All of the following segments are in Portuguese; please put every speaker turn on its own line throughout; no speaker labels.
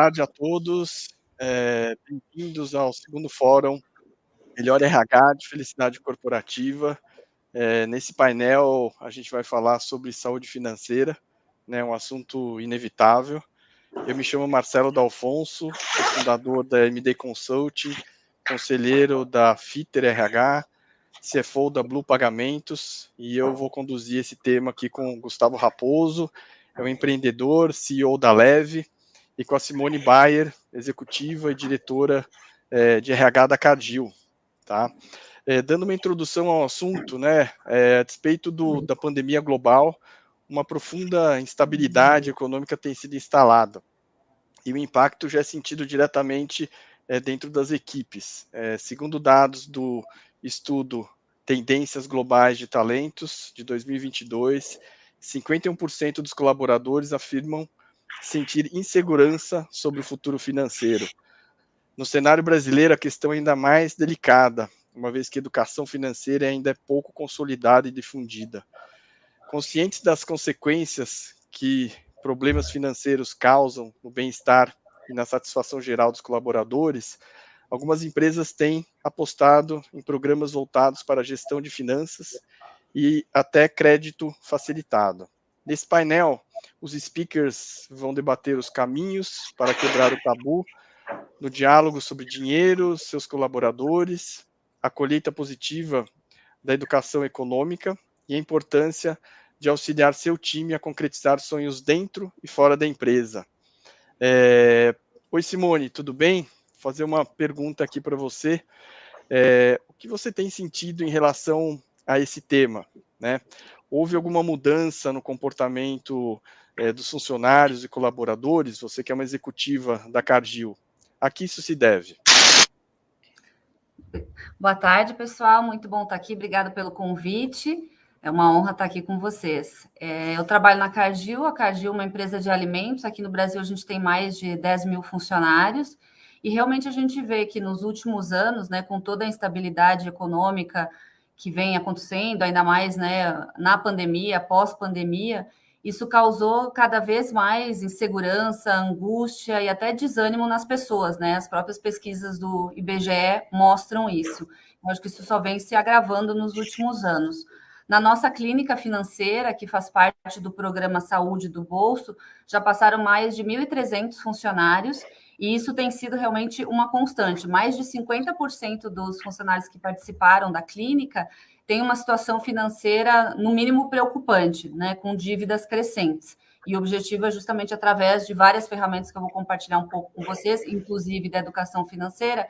tarde a todos. Bem-vindos ao segundo fórum Melhor RH de Felicidade Corporativa. Nesse painel, a gente vai falar sobre saúde financeira, né, um assunto inevitável. Eu me chamo Marcelo D'Alfonso, sou fundador da MD Consulting, conselheiro da Fitter RH, CFO da Blue Pagamentos, e eu vou conduzir esse tema aqui com o Gustavo Raposo, é um empreendedor, CEO da Leve, e com a Simone Bayer, executiva e diretora de RH da Cargill, tá? Dando uma introdução ao assunto, né, a despeito da pandemia global, uma profunda instabilidade econômica tem sido instalada, e o impacto já é sentido diretamente dentro das equipes. Segundo dados do estudo Tendências Globais de Talentos, de 2022, 51% dos colaboradores afirmam sentir insegurança sobre o futuro financeiro. No cenário brasileiro, a questão é ainda mais delicada, uma vez que a educação financeira ainda é pouco consolidada e difundida. Conscientes das consequências que problemas financeiros causam no bem-estar e na satisfação geral dos colaboradores, algumas empresas têm apostado em programas voltados para a gestão de finanças e até crédito facilitado. Nesse painel, os speakers vão debater os caminhos para quebrar o tabu no diálogo sobre dinheiro, seus colaboradores, a colheita positiva da educação econômica e a importância de auxiliar seu time a concretizar sonhos dentro e fora da empresa. Oi, Simone, tudo bem? Vou fazer uma pergunta aqui para você. O que você tem sentido em relação a esse tema, né? Houve alguma mudança no comportamento dos funcionários e colaboradores? Você que é uma executiva da Cargill, a que isso se deve?
Boa tarde, pessoal. Muito bom estar aqui. Obrigada pelo convite. É uma honra estar aqui com vocês. Eu trabalho na Cargill. A Cargill é uma empresa de alimentos. Aqui no Brasil, a gente tem mais de 10 mil funcionários. E realmente a gente vê que nos últimos anos, né, com toda a instabilidade econômica que vem acontecendo, ainda mais, né, na pandemia, pós-pandemia, isso causou cada vez mais insegurança, angústia e até desânimo nas pessoas, né? As próprias pesquisas do IBGE mostram isso. Eu acho que isso só vem se agravando nos últimos anos. Na nossa clínica financeira, que faz parte do programa Saúde do Bolso, já passaram mais de 1.300 funcionários e isso tem sido realmente uma constante. Mais de 50% dos funcionários que participaram da clínica tem uma situação financeira, no mínimo, preocupante, né, com dívidas crescentes. E o objetivo é justamente através de várias ferramentas que eu vou compartilhar um pouco com vocês, inclusive da educação financeira,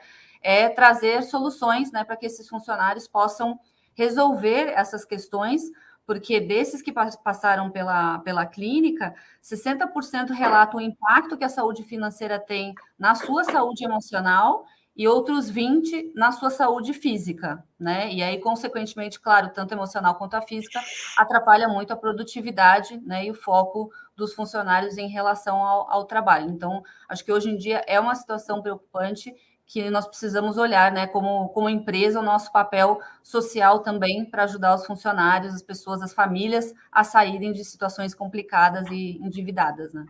trazer soluções, né, para que esses funcionários possam resolver essas questões, porque desses que passaram pela clínica, 60% relatam o impacto que a saúde financeira tem na sua saúde emocional e outros 20% na sua saúde física, né? E aí, consequentemente, claro, tanto emocional quanto a física, atrapalha muito a produtividade, né, e o foco dos funcionários em relação ao trabalho. Então, acho que hoje em dia é uma situação preocupante que nós precisamos olhar, né, como empresa, o nosso papel social também para ajudar os funcionários, as pessoas, as famílias a saírem de situações complicadas e endividadas, né?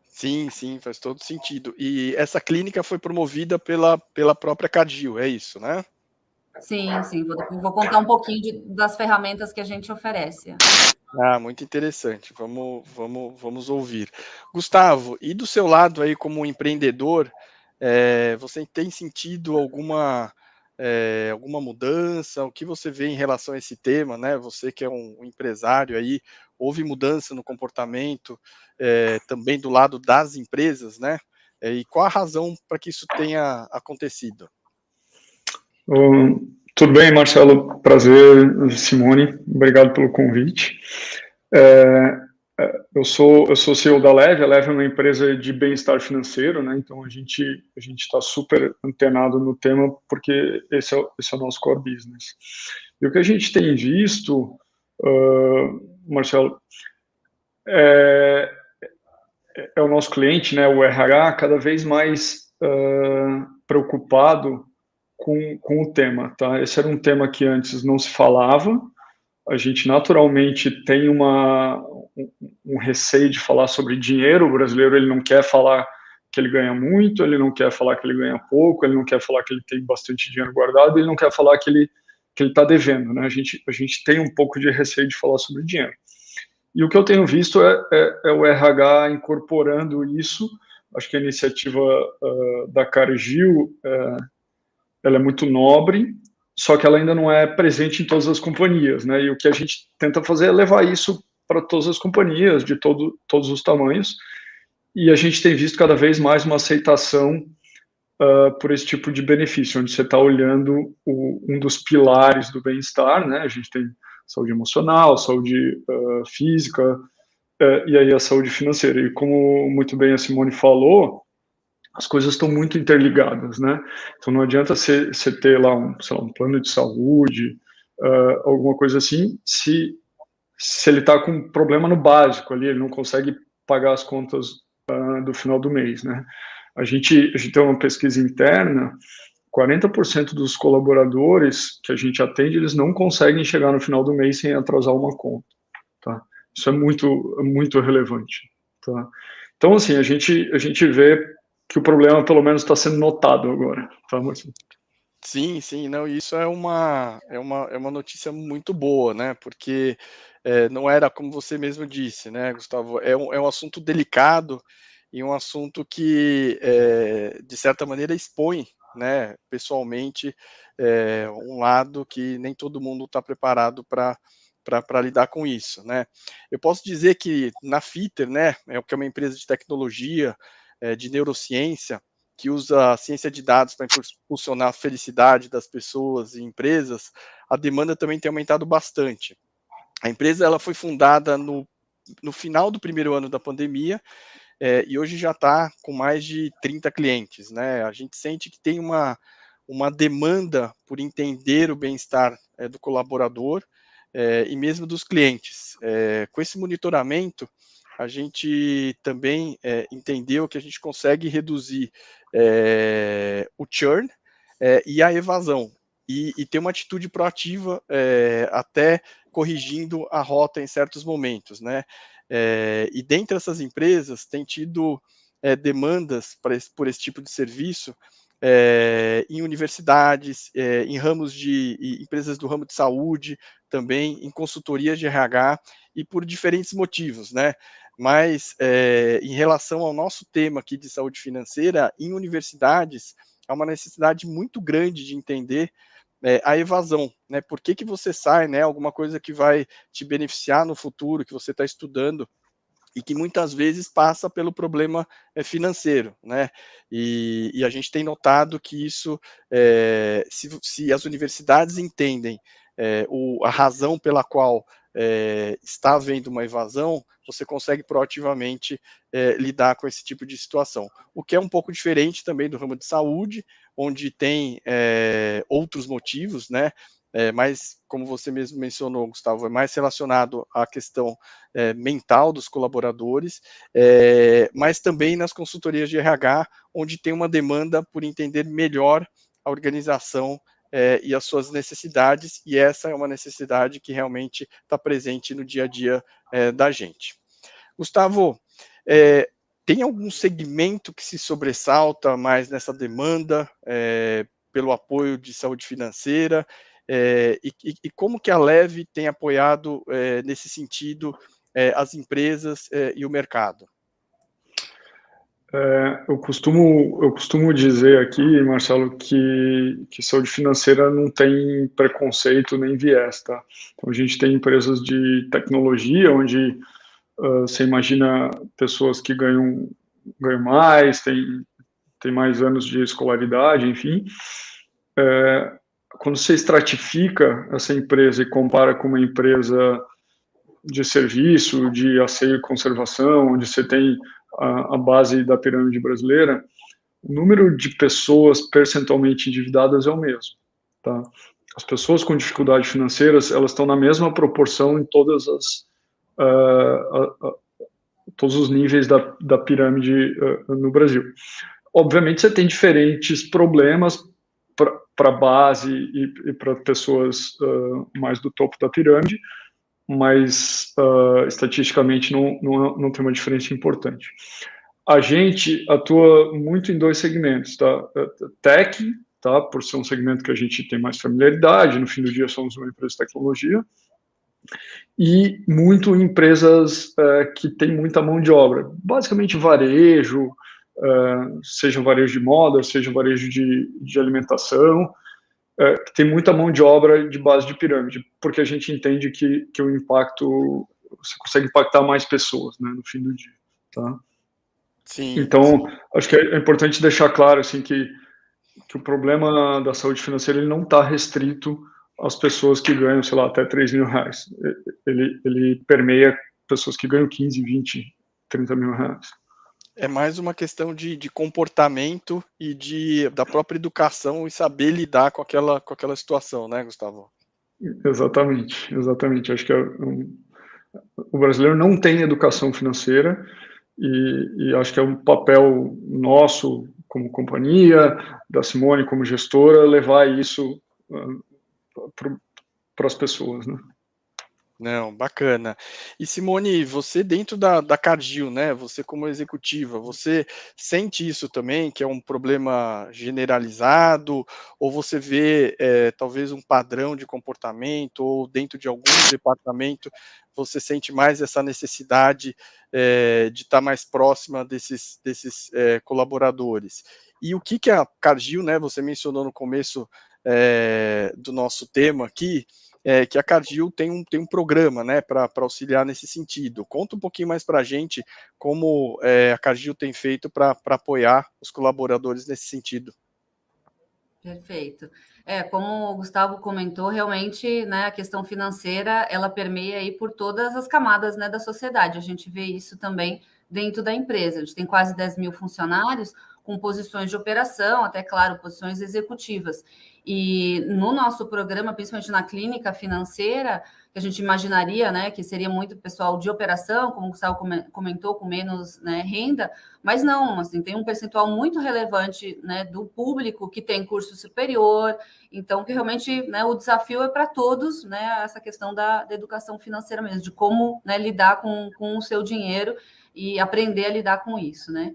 Sim, sim, faz todo sentido. E essa clínica foi promovida pela própria Cargill, é isso, né?
Sim. Vou contar um pouquinho das ferramentas que a gente oferece.
Muito interessante. Vamos ouvir. Gustavo, e do seu lado aí como empreendedor, você tem sentido alguma mudança? O que você vê em relação a esse tema, né? Você que é um empresário aí, houve mudança no comportamento também do lado das empresas, né? E qual a razão para que isso tenha acontecido?
Tudo bem, Marcelo? Prazer, Simone. Obrigado pelo convite. Eu sou CEO da Leve. A Leve é uma empresa de bem-estar financeiro, né? Então a gente está super antenado no tema porque esse é o nosso core business. E o que a gente tem visto, Marcelo, é o nosso cliente, né? O RH, cada vez mais preocupado com o tema, tá? Esse era um tema que antes não se falava, a gente naturalmente tem um receio de falar sobre dinheiro. O brasileiro, ele não quer falar que ele ganha muito, ele não quer falar que ele ganha pouco, ele não quer falar que ele tem bastante dinheiro guardado, ele não quer falar que ele está devendo, né? A gente tem um pouco de receio de falar sobre dinheiro. E o que eu tenho visto é o RH incorporando isso. Acho que a iniciativa da Cargill, ela é muito nobre, só que ela ainda não é presente em todas as companhias, né? E o que a gente tenta fazer é levar isso para todas as companhias, de todos os tamanhos, e a gente tem visto cada vez mais uma aceitação por esse tipo de benefício, onde você está olhando um dos pilares do bem-estar, né? A gente tem saúde emocional, saúde física, e aí a saúde financeira. E como muito bem a Simone falou, as coisas estão muito interligadas, né? Então não adianta você ter lá um plano de saúde, alguma coisa assim, se ele está com um problema no básico ali, ele não consegue pagar as contas do final do mês, né? A gente tem uma pesquisa interna, 40% dos colaboradores que a gente atende, eles não conseguem chegar no final do mês sem atrasar uma conta, tá? Isso é muito relevante, tá? Então, assim, a gente vê que o problema, pelo menos, está sendo notado agora, tá, Marcelo?
Sim, sim, não, isso é uma notícia muito boa, né, porque, não era como você mesmo disse, né, Gustavo, é um assunto delicado e um assunto que, de certa maneira expõe, né, pessoalmente, um lado que nem todo mundo está preparado para lidar com isso, né. Eu posso dizer que na Fitter, né, que é uma empresa de tecnologia, de neurociência, que usa a ciência de dados para impulsionar a felicidade das pessoas e empresas, a demanda também tem aumentado bastante. A empresa ela foi fundada no final do primeiro ano da pandemia, e hoje já está com mais de 30 clientes, né? A gente sente que tem uma demanda por entender o bem-estar do colaborador e mesmo dos clientes. Com esse monitoramento, a gente também entendeu que a gente consegue reduzir o churn e a evasão, e ter uma atitude proativa, até corrigindo a rota em certos momentos, né? E dentre essas empresas tem tido demandas por esse tipo de serviço em universidades, em ramos empresas do ramo de saúde, também em consultorias de RH e por diferentes motivos, né? Mas em relação ao nosso tema aqui de saúde financeira, em universidades há uma necessidade muito grande de entender a evasão, né? Por que você sai, né? Alguma coisa que vai te beneficiar no futuro, que você está estudando, e que muitas vezes passa pelo problema financeiro, né? E a gente tem notado que isso, se as universidades entendem a razão pela qual está havendo uma evasão, você consegue proativamente lidar com esse tipo de situação. O que é um pouco diferente também do ramo de saúde, onde tem outros motivos, né? Mas, como você mesmo mencionou, Gustavo, é mais relacionado à questão mental dos colaboradores, mas também nas consultorias de RH, onde tem uma demanda por entender melhor a organização e as suas necessidades, e essa é uma necessidade que realmente está presente no dia a dia da gente. Gustavo, tem algum segmento que se sobressalta mais nessa demanda pelo apoio de saúde financeira? E como que a Leve tem apoiado nesse sentido as empresas e o mercado?
Eu costumo dizer aqui, Marcelo, que saúde financeira não tem preconceito nem viés, tá? Então, a gente tem empresas de tecnologia, onde você imagina pessoas que ganham mais, tem mais anos de escolaridade, enfim. Quando você estratifica essa empresa e compara com uma empresa de serviço, de asseio e conservação, onde você tem a base da pirâmide brasileira, o número de pessoas percentualmente endividadas é o mesmo, tá? As pessoas com dificuldades financeiras, elas estão na mesma proporção em todos os níveis da pirâmide no Brasil. Obviamente, você tem diferentes problemas para a base e para pessoas mais do topo da pirâmide, mas estatisticamente não tem uma diferença importante. A gente atua muito em 2 segmentos, tá? Tech, tá? Por ser um segmento que a gente tem mais familiaridade, no fim do dia somos uma empresa de tecnologia, e muito em empresas que têm muita mão de obra, basicamente varejo, seja varejo de moda, seja varejo de alimentação, que tem muita mão de obra de base de pirâmide, porque a gente entende que o impacto, você consegue impactar mais pessoas, né, no fim do dia, tá?
Sim,
Então,
sim.
acho que é importante deixar claro, assim, que o problema da saúde financeira ele não está restrito às pessoas que ganham, sei lá, até R$3.000. Ele permeia pessoas que ganham 15, 20, 30 mil reais.
É mais uma questão de comportamento e da própria educação e saber lidar com aquela situação, né, Gustavo?
Exatamente, exatamente. Acho que o brasileiro não tem educação financeira e acho que é um papel nosso como companhia, da Simone como gestora, levar isso para as pessoas, né?
Não, bacana. E Simone, você dentro da Cargill, né, você como executiva, você sente isso também, que é um problema generalizado, ou você vê, talvez um padrão de comportamento, ou dentro de algum departamento, você sente mais essa necessidade, de estar mais próxima desses colaboradores? E o que a Cargill, né, você mencionou no começo, do nosso tema aqui, que a Cargill tem um programa, né, para auxiliar nesse sentido. Conta um pouquinho mais para a gente como a Cargill tem feito para apoiar os colaboradores nesse sentido.
Perfeito. Como o Gustavo comentou, realmente, né, a questão financeira, ela permeia aí por todas as camadas, né, da sociedade. A gente vê isso também dentro da empresa. A gente tem quase 10 mil funcionários com posições de operação, até, claro, posições executivas. E no nosso programa, principalmente na clínica financeira, que a gente imaginaria, né, que seria muito pessoal de operação, como o Gustavo comentou, com menos, né, renda, mas não, assim, tem um percentual muito relevante, né, do público que tem curso superior, então que realmente, né, o desafio é para todos, né, essa questão da educação financeira mesmo, de como, né, lidar com o seu dinheiro e aprender a lidar com isso, né.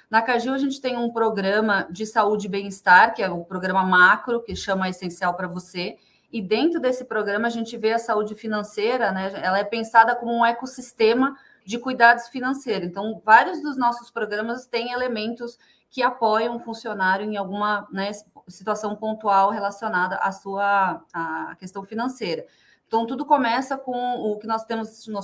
Na Cargill, a gente tem um programa de saúde e bem-estar, que é o programa macro, que chama Essencial para Você, e dentro desse programa a gente vê a saúde financeira, né, ela é pensada como um ecossistema de cuidados financeiros. Então, vários dos nossos programas têm elementos que apoiam o funcionário em alguma, né, situação pontual relacionada à questão financeira. Então, tudo começa com o que nós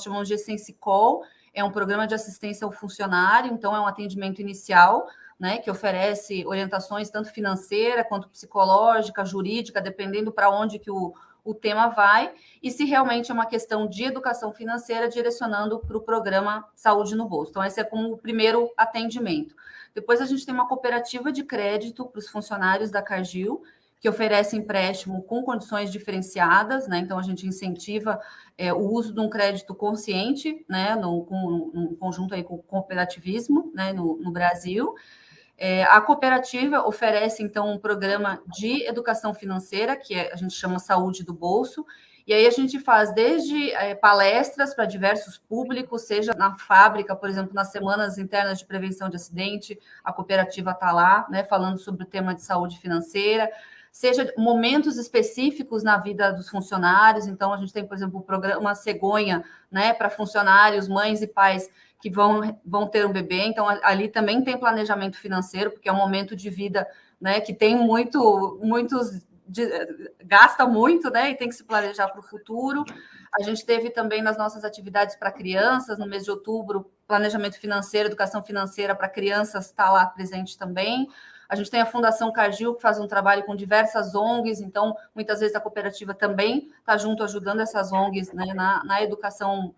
chamamos de Essence Call, é um programa de assistência ao funcionário, então é um atendimento inicial, né, que oferece orientações tanto financeira quanto psicológica, jurídica, dependendo para onde que o tema vai, e se realmente é uma questão de educação financeira, direcionando para o programa Saúde no Bolso. Então, esse é como o primeiro atendimento. Depois, a gente tem uma cooperativa de crédito para os funcionários da Cargill, que oferece empréstimo com condições diferenciadas, né? Então, a gente incentiva o uso de um crédito consciente, né? No conjunto aí com o cooperativismo, né? No Brasil. A cooperativa oferece, então, um programa de educação financeira, que a gente chama Saúde do Bolso, e aí a gente faz desde palestras para diversos públicos, seja na fábrica, por exemplo, nas semanas internas de prevenção de acidente, a cooperativa está lá, né, falando sobre o tema de saúde financeira, seja momentos específicos na vida dos funcionários. Então, a gente tem, por exemplo, o programa Cegonha, né, para funcionários, mães e pais que vão ter um bebê. Então, ali também tem planejamento financeiro, porque é um momento de vida, né, que tem gasta muito, né, e tem que se planejar para o futuro. A gente teve também nas nossas atividades para crianças, no mês de outubro, planejamento financeiro, educação financeira para crianças está lá presente também. A gente tem a Fundação Cargill, que faz um trabalho com diversas ONGs, então, muitas vezes a cooperativa também está junto, ajudando essas ONGs, né, na educação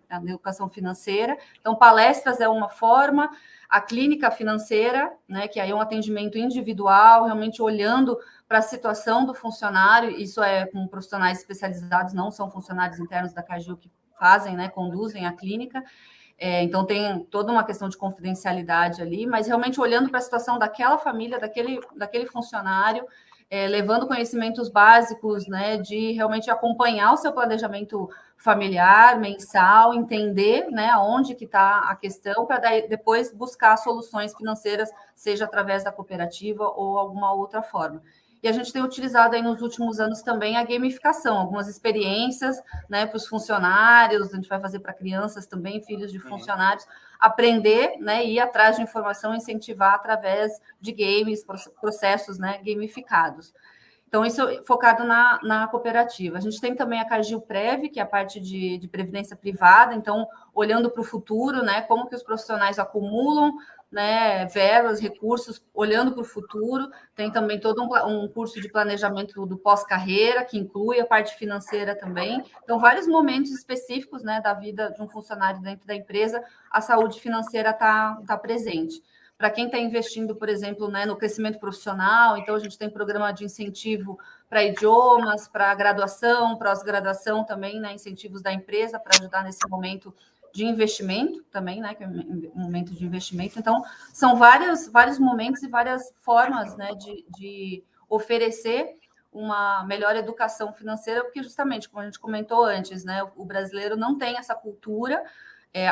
financeira. Então, palestras é uma forma, a clínica financeira, né, que aí é um atendimento individual, realmente olhando para a situação do funcionário, isso é com profissionais especializados, não são funcionários internos da Cargill que fazem, né, conduzem a clínica. Então, tem toda uma questão de confidencialidade ali, mas realmente olhando para a situação daquela família, daquele funcionário, levando conhecimentos básicos, né, de realmente acompanhar o seu planejamento familiar, mensal, entender, né, aonde que está a questão, para depois buscar soluções financeiras, seja através da cooperativa ou alguma outra forma. E a gente tem utilizado aí nos últimos anos também a gamificação, algumas experiências, né, para os funcionários, a gente vai fazer para crianças também, filhos de funcionários, aprender, né, ir atrás de informação, incentivar através de games, processos, né, gamificados. Então, isso é focado na cooperativa. A gente tem também a Cargill Prev, que é a parte de previdência privada, então, olhando para o futuro, né, como que os profissionais acumulam, né, verbas, recursos, olhando para o futuro. Tem também todo um curso de planejamento do pós-carreira, que inclui a parte financeira também. Então, vários momentos específicos, né, da vida de um funcionário dentro da empresa, a saúde financeira está presente. Para quem está investindo, por exemplo, né, no crescimento profissional, então a gente tem programa de incentivo para idiomas, para graduação, pós-graduação também, né, incentivos da empresa para ajudar nesse momento de investimento também, né, que é um momento de investimento. Então, são vários momentos e várias formas, né, de oferecer uma melhor educação financeira, porque justamente, como a gente comentou antes, né, o brasileiro não tem essa cultura.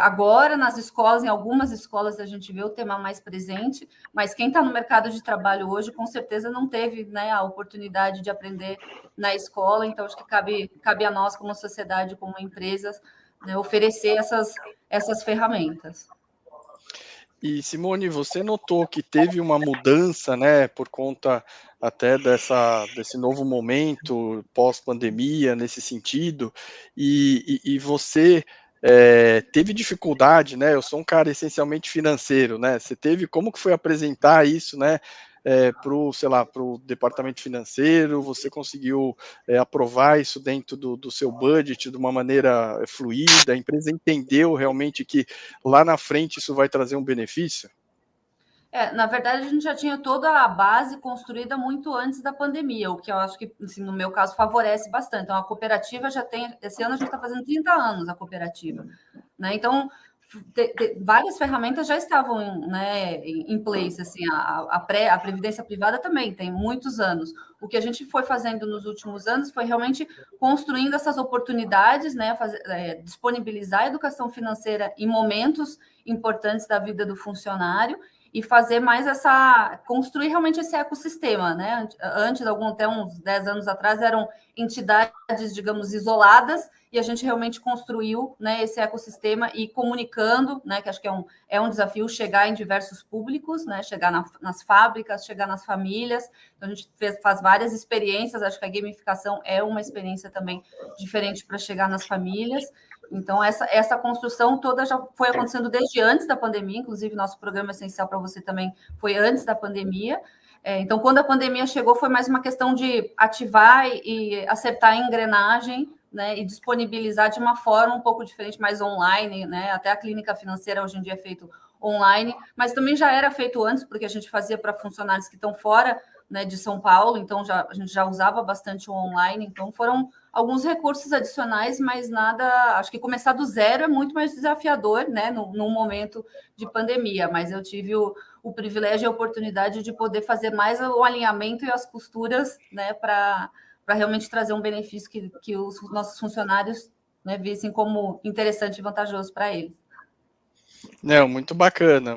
Agora, nas escolas, em algumas escolas, a gente vê o tema mais presente, mas quem está no mercado de trabalho hoje, com certeza não teve, né, a oportunidade de aprender na escola, então acho que cabe a nós, como sociedade, como empresas, né, oferecer essas ferramentas.
E, Simone, você notou que teve uma mudança, né, por conta até desse novo momento pós-pandemia, nesse sentido, e você teve dificuldade, né? Eu sou um cara essencialmente financeiro, né? Você teve, como que foi apresentar isso, né? Sei lá, para o departamento financeiro, você conseguiu aprovar isso dentro do seu budget de uma maneira fluida, a empresa entendeu realmente que lá na frente isso vai trazer um benefício?
Na verdade, a gente já tinha toda a base construída muito antes da pandemia, o que eu acho que, assim, no meu caso, favorece bastante. Então, a cooperativa já tem, esse ano a gente está fazendo 30 anos a cooperativa, né? Então, várias ferramentas já estavam, né, em place, assim, a previdência privada também tem muitos anos. O que a gente foi fazendo nos últimos anos foi realmente construindo essas oportunidades, né, disponibilizar a educação financeira em momentos importantes da vida do funcionário e fazer mais construir realmente esse ecossistema, né? Antes, até uns 10 anos atrás, eram entidades, digamos, isoladas, e a gente realmente construiu, né, esse ecossistema e comunicando, né, que acho que é um desafio chegar em diversos públicos, né, chegar nas fábricas, chegar nas famílias. Então, a gente faz várias experiências, acho que a gamificação é uma experiência também diferente para chegar nas famílias. Então, essa construção toda já foi acontecendo desde antes da pandemia, inclusive nosso programa Essencial para Você também foi antes da pandemia. Então, quando a pandemia chegou, foi mais uma questão de ativar e acertar a engrenagem, né, e disponibilizar de uma forma um pouco diferente, mais online, né? Até a clínica financeira hoje em dia é feito online, mas também já era feito antes, porque a gente fazia para funcionários que estão fora, né, de São Paulo, então a gente já usava bastante o online, então foram alguns recursos adicionais, mas nada, acho que começar do zero é muito mais desafiador, né, num momento de pandemia, mas eu tive o privilégio e a oportunidade de poder fazer mais o alinhamento e as costuras, né, para realmente trazer um benefício que os nossos funcionários, né, vissem como interessante e vantajoso para eles.
Não, muito bacana,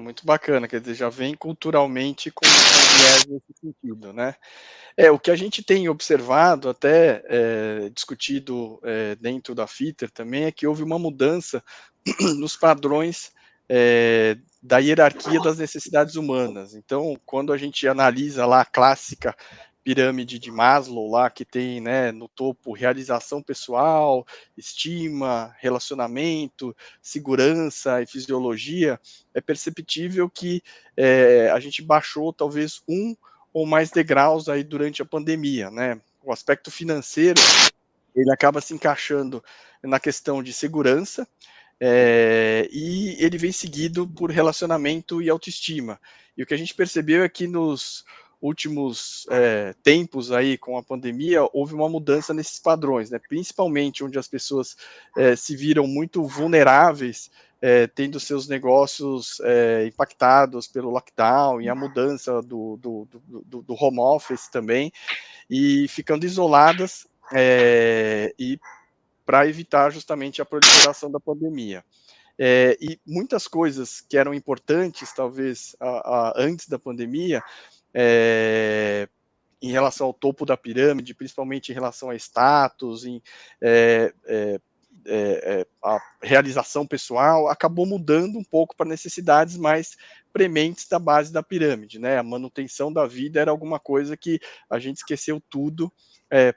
quer dizer, já vem culturalmente com viés nesse sentido, né? O que a gente tem observado, até discutido dentro da FITER também, é que houve uma mudança nos padrões da hierarquia das necessidades humanas. Então, quando a gente analisa lá a clássica pirâmide de Maslow lá, que tem, né, no topo realização pessoal, estima, relacionamento, segurança e fisiologia, é perceptível que a gente baixou talvez um ou mais degraus aí durante a pandemia, né? O aspecto financeiro, ele acaba se encaixando na questão de segurança, e ele vem seguido por relacionamento e autoestima. E o que a gente percebeu é que nos últimos tempos aí com a pandemia houve uma mudança nesses padrões, né? Principalmente onde as pessoas se viram muito vulneráveis tendo seus negócios impactados pelo lockdown e a mudança do home office também, e ficando isoladas, e para evitar justamente a proliferação da pandemia. E muitas coisas que eram importantes, talvez, antes da pandemia, em relação ao topo da pirâmide, principalmente em relação a status, a realização pessoal, acabou mudando um pouco para necessidades mais prementes da base da pirâmide, né? A manutenção da vida era alguma coisa que a gente esqueceu tudo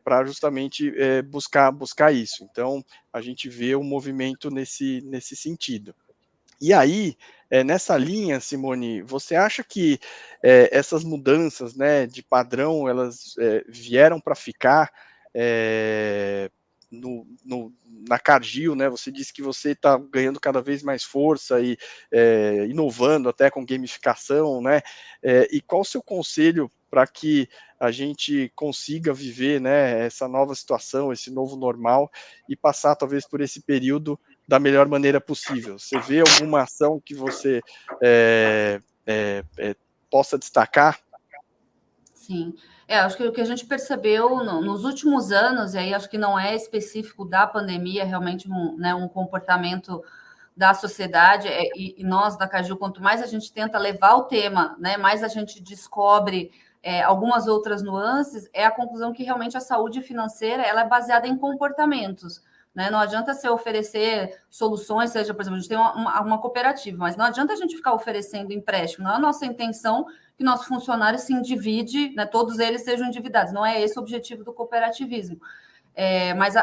para justamente buscar isso. Então, a gente vê um movimento nesse sentido. E aí, nessa linha, Simone, você acha que essas mudanças, né, de padrão, elas vieram para ficar na Cargill, né? Você disse que você está ganhando cada vez mais força e inovando até com gamificação, né? E qual o seu conselho para que a gente consiga viver, né, essa nova situação, esse novo normal e passar talvez por esse período da melhor maneira possível? Você vê alguma ação que você possa destacar?
Sim, acho que o que a gente percebeu nos últimos anos, e aí acho que não é específico da pandemia, é realmente um comportamento da sociedade, e nós da Cargill, quanto mais a gente tenta levar o tema, né, mais a gente descobre algumas outras nuances, é a conclusão que realmente a saúde financeira ela é baseada em comportamentos. Né? Não adianta você oferecer soluções, seja, por exemplo, a gente tem uma cooperativa, mas não adianta a gente ficar oferecendo empréstimo, não é a nossa intenção que nosso funcionário se endivide, né, todos eles sejam endividados, não é esse o objetivo do cooperativismo. Mas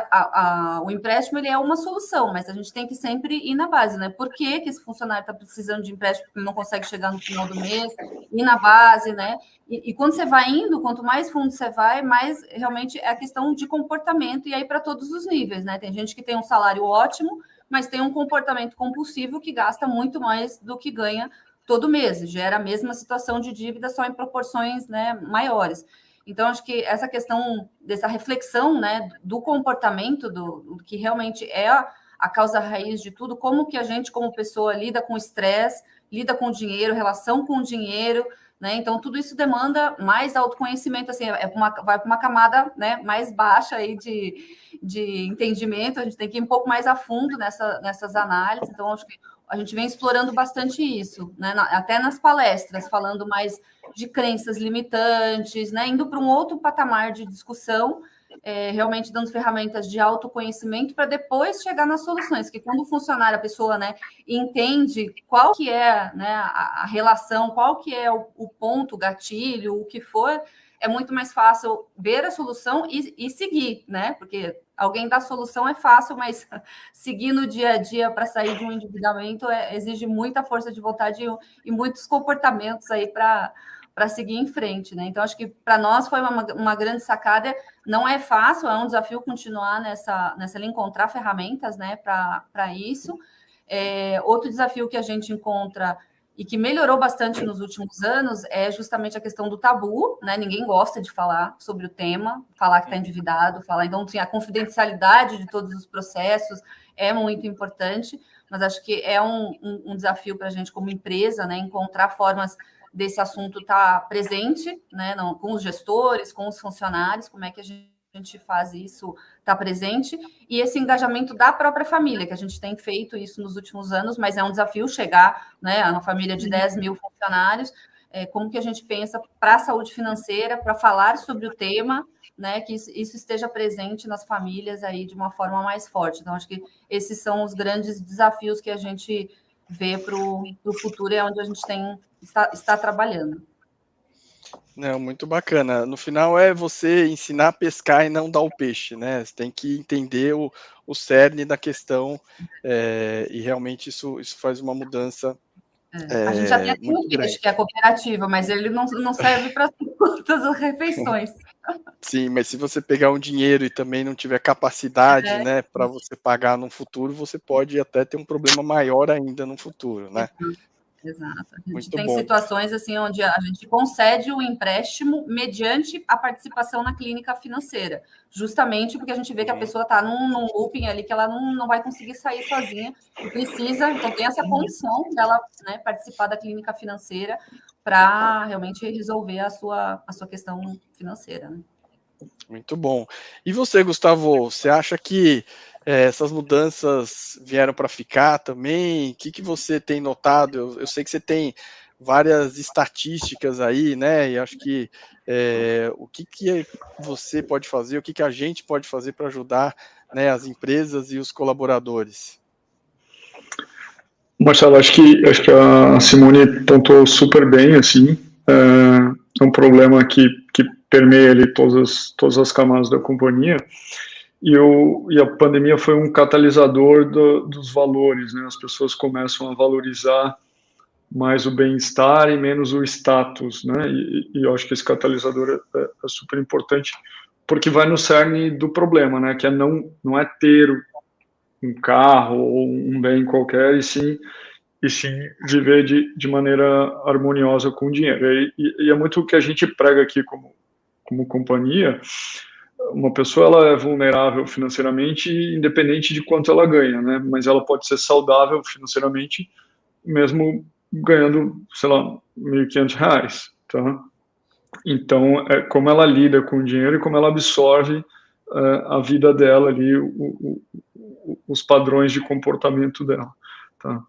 o empréstimo ele é uma solução, mas a gente tem que sempre ir na base, né? Por que esse funcionário está precisando de empréstimo porque ele não consegue chegar no final do mês? Ir na base, né? E quando você vai indo, quanto mais fundo você vai, mais realmente é a questão de comportamento, e aí para todos os níveis, né? Tem gente que tem um salário ótimo, mas tem um comportamento compulsivo que gasta muito mais do que ganha todo mês, gera a mesma situação de dívida, só em proporções, né, maiores. Então, acho que essa questão dessa reflexão, né, do comportamento, do que realmente é a causa raiz de tudo, como que a gente, como pessoa, lida com o estresse, lida com o dinheiro, relação com o dinheiro, né? Então, tudo isso demanda mais autoconhecimento, assim, vai para uma camada, né, mais baixa aí de entendimento, a gente tem que ir um pouco mais a fundo nessas análises. Então, acho que a gente vem explorando bastante isso, né? Até nas palestras, falando mais de crenças limitantes, né? Indo para um outro patamar de discussão, realmente dando ferramentas de autoconhecimento para depois chegar nas soluções, que quando o funcionário, a pessoa, né, entende qual que é, né, a relação, qual que é o ponto, o gatilho, o que for, é muito mais fácil ver a solução e seguir, né? Porque alguém dá solução é fácil, mas seguir no dia a dia para sair de um endividamento exige muita força de vontade e muitos comportamentos aí para seguir em frente, né? Então, acho que para nós foi uma grande sacada. Não é fácil, é um desafio continuar nessa linha, encontrar ferramentas, né, para isso. Outro desafio que a gente encontra e que melhorou bastante nos últimos anos é justamente a questão do tabu, né? Ninguém gosta de falar sobre o tema, falar que está endividado, falar. Então, a confidencialidade de todos os processos é muito importante, mas acho que é um desafio para a gente como empresa, né? Encontrar formas desse assunto estar presente, né? Não, com os gestores, com os funcionários, como é que a gente faz isso estar presente, e esse engajamento da própria família, que a gente tem feito isso nos últimos anos, mas é um desafio chegar, né, a uma família de 10 mil funcionários, como que a gente pensa para a saúde financeira, para falar sobre o tema, né, que isso esteja presente nas famílias aí de uma forma mais forte. Então, acho que esses são os grandes desafios que a gente vê para o futuro, é onde a gente está trabalhando.
Não, muito bacana. No final é você ensinar a pescar e não dar o peixe, né? Você tem que entender o cerne da questão, e realmente isso faz uma mudança
a gente até tem
muito
o peixe,
grande.
que é a cooperativa, mas ele não serve para todas as refeições.
Sim, mas se você pegar um dinheiro e também não tiver capacidade, né, para você pagar no futuro, você pode até ter um problema maior ainda no futuro, né?
Exato. A gente
Muito
tem
bom.
situações assim onde a gente concede o empréstimo mediante a participação na clínica financeira, justamente porque a gente vê que a pessoa está num looping ali que ela não vai conseguir sair sozinha e precisa, então tem essa condição dela, né, participar da clínica financeira para realmente resolver a sua questão financeira, né?
Muito bom. E você, Gustavo, você acha que essas mudanças vieram para ficar também? O que que você tem notado? Eu sei que você tem várias estatísticas aí, né? E acho que o que que você pode fazer, o que que a gente pode fazer para ajudar, né, as empresas e os colaboradores?
Marcelo, acho que a Simone pontuou super bem, assim, é um problema que permeia ali todas as camadas da companhia, e a pandemia foi um catalisador dos valores, né? As pessoas começam a valorizar mais o bem-estar e menos o status, né? E eu acho que esse catalisador é super importante, porque vai no cerne do problema, né? Que não é ter um carro ou um bem qualquer, e sim viver de maneira harmoniosa com o dinheiro. E é muito o que a gente prega aqui como companhia. Uma pessoa ela é vulnerável financeiramente independente de quanto ela ganha, né? Mas ela pode ser saudável financeiramente mesmo ganhando, sei lá, R$ 1.500, tá? Então, é como ela lida com o dinheiro e como ela absorve a vida dela ali, os padrões de comportamento dela, tá?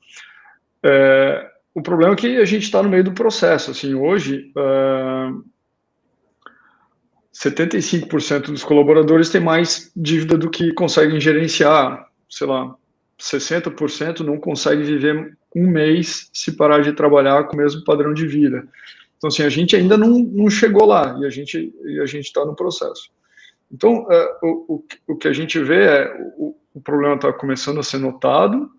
O problema é que a gente está no meio do processo. Assim, hoje, 75% dos colaboradores têm mais dívida do que conseguem gerenciar. Sei lá, 60% não conseguem viver um mês se parar de trabalhar com o mesmo padrão de vida. Então, assim, a gente ainda não chegou lá e a gente está no processo. Então, o que a gente vê é o problema está começando a ser notado.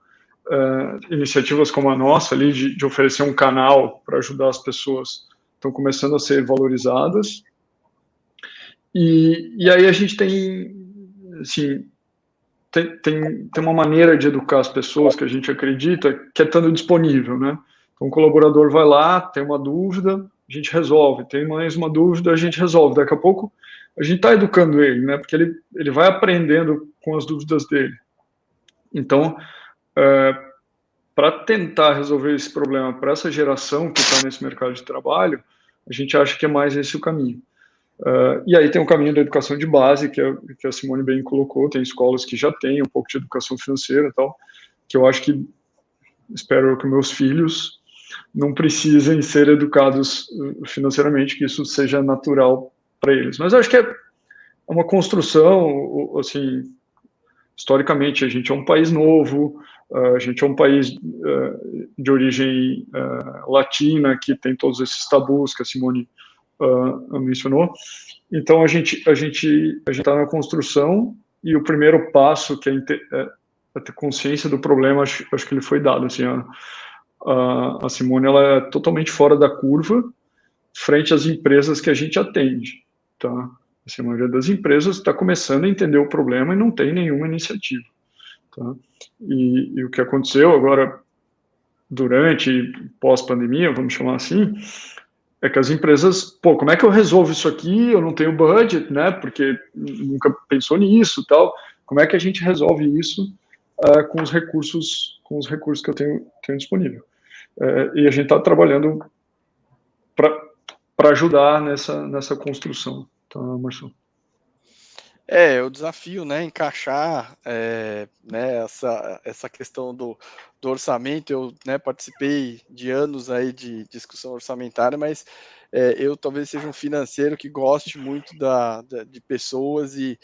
Iniciativas como a nossa ali de oferecer um canal para ajudar as pessoas estão começando a ser valorizadas. E aí a gente tem, assim, tem uma maneira de educar as pessoas que a gente acredita que é estando disponível, né? Então o colaborador vai lá, tem uma dúvida, a gente resolve. Tem mais uma dúvida, a gente resolve. Daqui a pouco a gente está educando ele, né? Porque ele vai aprendendo com as dúvidas dele. Então, para tentar resolver esse problema para essa geração que está nesse mercado de trabalho, a gente acha que é mais esse o caminho. E aí tem o caminho da educação de base, que a Simone bem colocou, tem escolas que já têm um pouco de educação financeira e tal, que eu acho que, espero que meus filhos não precisem ser educados financeiramente, que isso seja natural para eles. Mas eu acho que é uma construção, assim, historicamente, a gente é um país novo, a gente é um país de origem latina, que tem todos esses tabus que a Simone mencionou. Então a gente está na construção e o primeiro passo que é ter consciência do problema, acho que ele foi dado. Assim, a Simone ela é totalmente fora da curva frente às empresas que a gente atende, tá? Assim, a maioria das empresas está começando a entender o problema e não tem nenhuma iniciativa, tá? E o que aconteceu agora durante e pós-pandemia, vamos chamar assim, é que as empresas, pô, como é que eu resolvo isso aqui? Eu não tenho budget, né? Porque nunca pensou nisso, tal. Como é que a gente resolve isso com os recursos que eu tenho disponível? E a gente está trabalhando para ajudar nessa construção, tá, Marcelo?
O desafio, né, encaixar, né, essa questão do orçamento. Eu, né, participei de anos aí de discussão orçamentária, mas eu talvez seja um financeiro que goste muito de pessoas e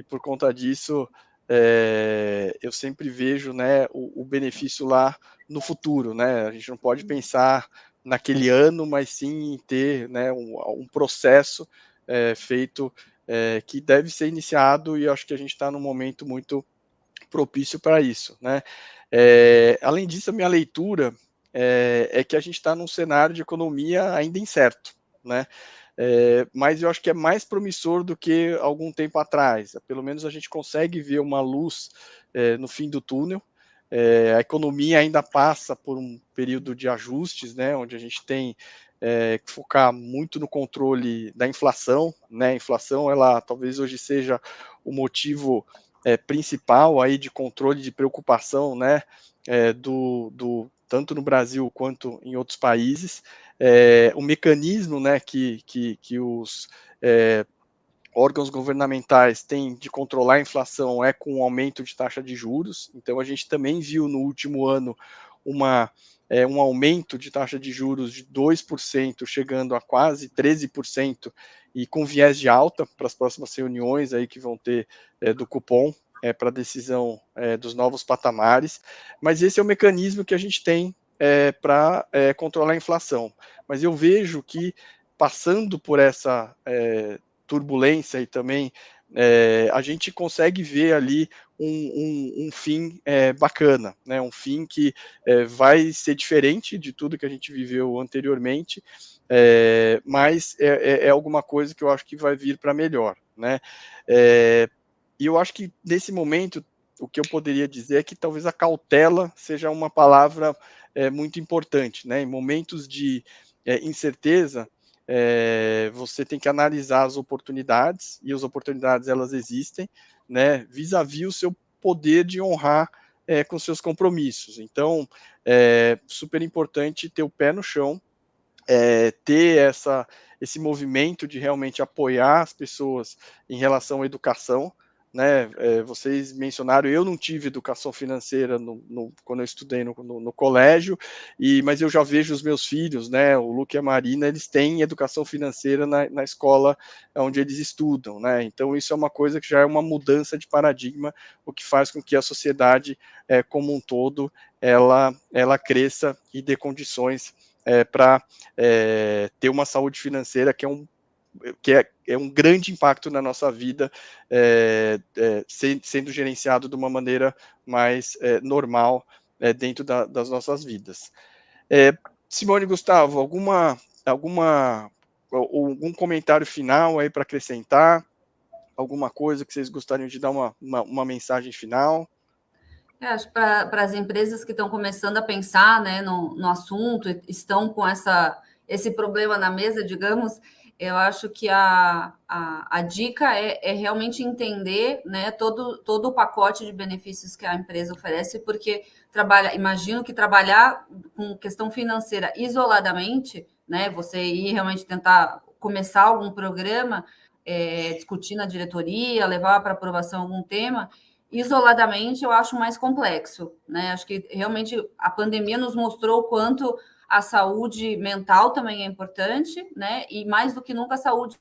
por conta disso eu sempre vejo, né, o benefício lá no futuro, né? A gente não pode pensar naquele ano, mas sim em ter, né, um processo feito que deve ser iniciado, e eu acho que a gente está num momento muito propício para isso, né? Além disso, a minha leitura é que a gente está num cenário de economia ainda incerto, né? Mas eu acho que é mais promissor do que algum tempo atrás. Pelo menos a gente consegue ver uma luz no fim do túnel. a economia ainda passa por um período de ajustes, né, onde a gente tem que focar muito no controle da inflação, né? A inflação, ela talvez hoje seja o motivo principal aí de controle, de preocupação, né? Tanto no Brasil quanto em outros países. O mecanismo, né, que os órgãos governamentais têm de controlar a inflação é com o aumento de taxa de juros. Então, a gente também viu no último ano um aumento de taxa de juros de 2%, chegando a quase 13%, e com viés de alta para as próximas reuniões aí que vão ter do cupom para a decisão dos novos patamares. Mas esse é o mecanismo que a gente tem para controlar a inflação. Mas eu vejo que, passando por essa turbulência e também a gente consegue ver ali um fim bacana, né? Um fim que vai ser diferente de tudo que a gente viveu anteriormente, mas é alguma coisa que eu acho que vai vir para melhor, né? E eu acho que nesse momento o que eu poderia dizer é que talvez a cautela seja uma palavra muito importante, né? Em momentos de incerteza, você tem que analisar as oportunidades, e as oportunidades elas existem, né, vis-à-vis o seu poder de honrar com seus compromissos. Então, super importante ter o pé no chão, ter esse movimento de realmente apoiar as pessoas em relação à educação, né? Vocês mencionaram, eu não tive educação financeira quando eu estudei no colégio, mas eu já vejo os meus filhos, né? O Luke e a Marina, eles têm educação financeira na escola onde eles estudam, né? Então isso é uma coisa que já é uma mudança de paradigma, o que faz com que a sociedade como um todo ela cresça e dê condições para ter uma saúde financeira que é um grande impacto na nossa vida, sendo gerenciado de uma maneira mais normal dentro das nossas vidas. Simone e Gustavo, algum comentário final aí para acrescentar? Alguma coisa que vocês gostariam de dar uma mensagem final?
Acho que para as empresas que estão começando a pensar, né, no assunto, estão com esse problema na mesa, digamos, eu acho que a dica é realmente entender, né, todo o pacote de benefícios que a empresa oferece, porque imagino que trabalhar com questão financeira isoladamente, né, você ir realmente tentar começar algum programa, discutir na diretoria, levar para aprovação algum tema, isoladamente eu acho mais complexo, né? Acho que realmente a pandemia nos mostrou o quanto a saúde mental também é importante, né? E mais do que nunca a saúde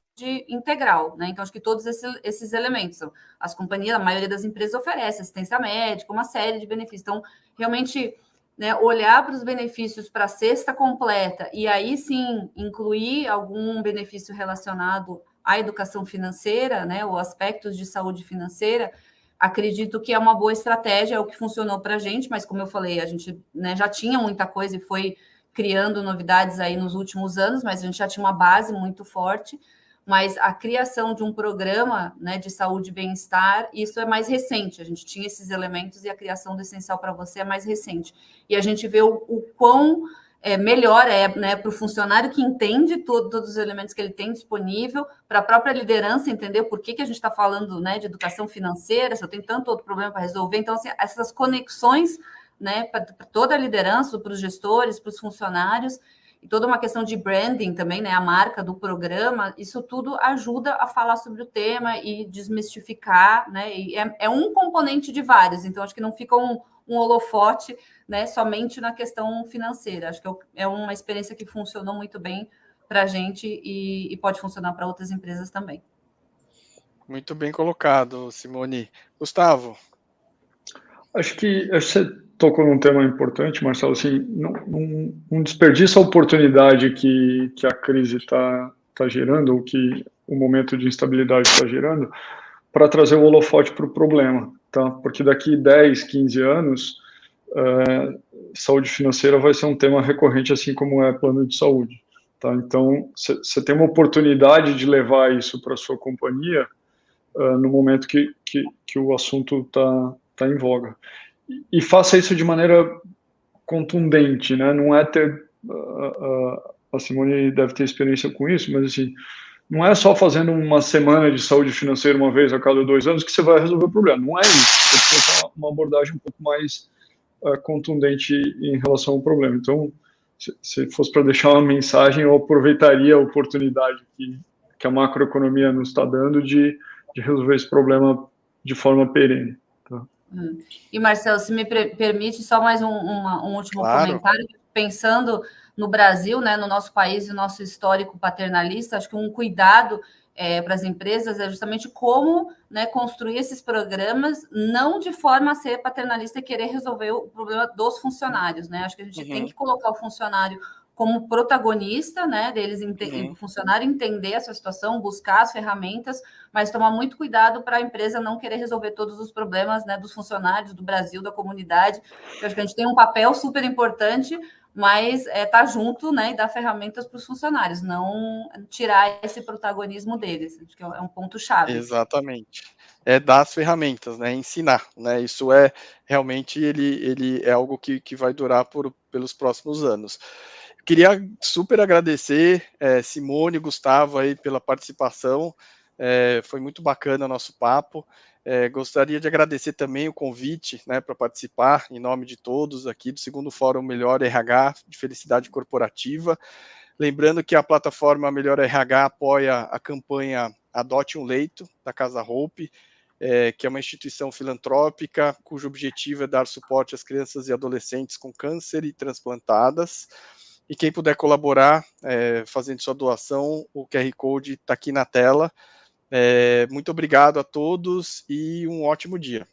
integral, né? Então acho que todos esses elementos, as companhias, a maioria das empresas oferece assistência médica, uma série de benefícios. Então realmente, né, olhar para os benefícios para a cesta completa e aí sim incluir algum benefício relacionado à educação financeira, né? Ou aspectos de saúde financeira. Acredito que é uma boa estratégia, é o que funcionou para a gente, mas como eu falei, a gente, né, já tinha muita coisa e foi criando novidades aí nos últimos anos, mas a gente já tinha uma base muito forte. Mas a criação de um programa, né, de saúde e bem-estar, isso é mais recente. A gente tinha esses elementos e a criação do Essencial para Você é mais recente. E a gente vê o quão melhor né, para o funcionário que entende todos os elementos que ele tem disponível, para a própria liderança entender por que a gente está falando, né, de educação financeira, se eu tenho tanto outro problema para resolver. Então, assim, essas conexões, né, para toda a liderança, para os gestores, para os funcionários, e toda uma questão de branding também, né, a marca do programa, isso tudo ajuda a falar sobre o tema e desmistificar, né, e é um componente de vários, então acho que não fica um holofote, né, somente na questão financeira. Acho que é uma experiência que funcionou muito bem para a gente e pode funcionar para outras empresas também.
Muito bem colocado, Simone. Gustavo? Acho que você tocou num tema importante, Marcelo, assim, não desperdiça a oportunidade que a crise está gerando, ou que o momento de instabilidade está gerando, para trazer o holofote para o problema, tá? Porque daqui 10, 15 anos, saúde financeira vai ser um tema recorrente, assim como é plano de saúde, tá? Então, você tem uma oportunidade de levar isso para a sua companhia no momento que o assunto está em voga. e faça isso de maneira contundente, né? Não é ter a Simone deve ter experiência com isso, mas assim, não é só fazendo uma semana de saúde financeira uma vez a cada 2 anos que você vai resolver o problema. Não é isso. Você precisa ter uma abordagem um pouco mais contundente em relação ao problema. Então, se fosse para deixar uma mensagem, eu aproveitaria a oportunidade que a macroeconomia nos está dando de resolver esse problema de forma perene. Tá?
E, Marcelo, se me permite só mais um último comentário, pensando no Brasil, né, no nosso país, no nosso histórico paternalista, acho que um cuidado para as empresas é justamente como, né, construir esses programas, não de forma a ser paternalista e querer resolver o problema dos funcionários, né? Acho que a gente tem que colocar o funcionário como protagonista, né, deles, o funcionário entender a sua situação, buscar as ferramentas, mas tomar muito cuidado para a empresa não querer resolver todos os problemas, né, dos funcionários, do Brasil, da comunidade. Eu acho que a gente tem um papel super importante, mas tá junto, né, e dar ferramentas para os funcionários, não tirar esse protagonismo deles. Acho que é um ponto-chave.
Exatamente. É dar as ferramentas, né, ensinar, né, isso é realmente ele é algo que vai durar pelos próximos anos. Queria super agradecer, Simone, Gustavo aí pela participação, foi muito bacana o nosso papo. Gostaria de agradecer também o convite, né, para participar em nome de todos aqui do segundo Fórum Melhor RH de Felicidade Corporativa. Lembrando que a plataforma Melhor RH apoia a campanha Adote um Leito, da Casa Hope, que é uma instituição filantrópica cujo objetivo é dar suporte às crianças e adolescentes com câncer e transplantadas. E quem puder colaborar fazendo sua doação, o QR Code está aqui na tela. Muito obrigado a todos e um ótimo dia.